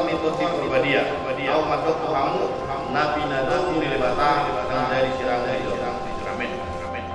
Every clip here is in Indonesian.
kami toti pribadiya. Au madok kamu nabi nado di lebata nang dari sirang itu. Amin. Amin.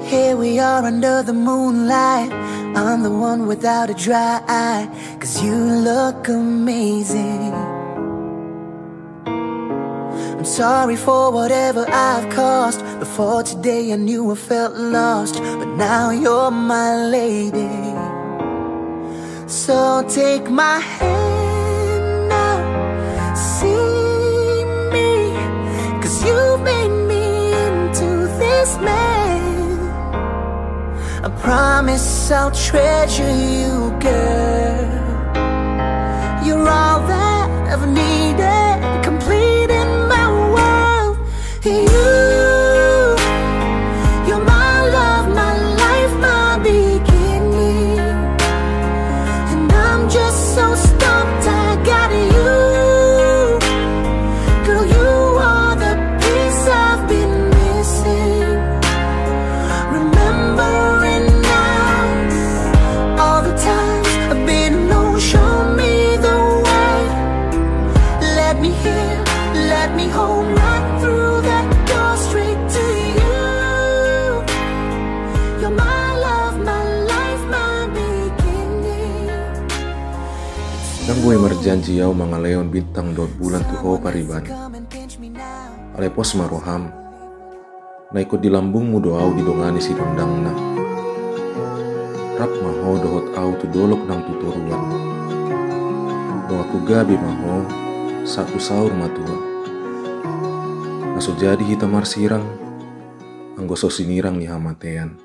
Here we are under the moonlight. I'm the one without a dry eye, 'cause you look amazing. I'm sorry for whatever I've caused. Before today I knew I felt lost, but now you're my lady. So take my hand now, see me, 'cause you made me into this man. I promise I'll treasure you, girl. You're all that I've needed, complete in my world. You're my love, my life, my beginning. And I'm just so stumped I got you. Girl, you are the piece I've been missing. Remembering now all the times I've been low, show me the way. Let me hear, let me hold right through that door straight to you. You're my love, my life, my beginning. Nang gue merjanji yau mangaleon bintang dot bulan tuho pariban. Alepos maroham. Na ikut di lambungmu doau didongani si dondangna. Rap maho dohot au tu dolok nang tutoruan. Do aku gabi maho satu saur matua. Naso jadi hitam marsirang, anggoso sinirang ni hamatean.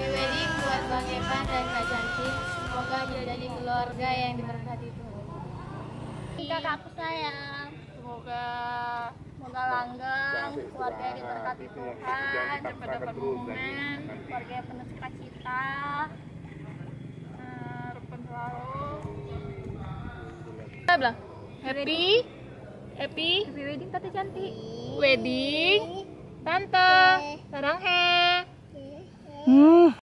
Wedding buat Bang Evan dan Kak Cantik. Semoga jadi keluarga yang diberkati Tuhan. Kakakku sayang, semoga langgeng, keluarga yang diberkati Tuhan, cepat dapat hubungan, keluarga yang penuh sukacita, rukun selalu. Bilang happy wedding Tante Cantik. Wedding Tante, sarang he.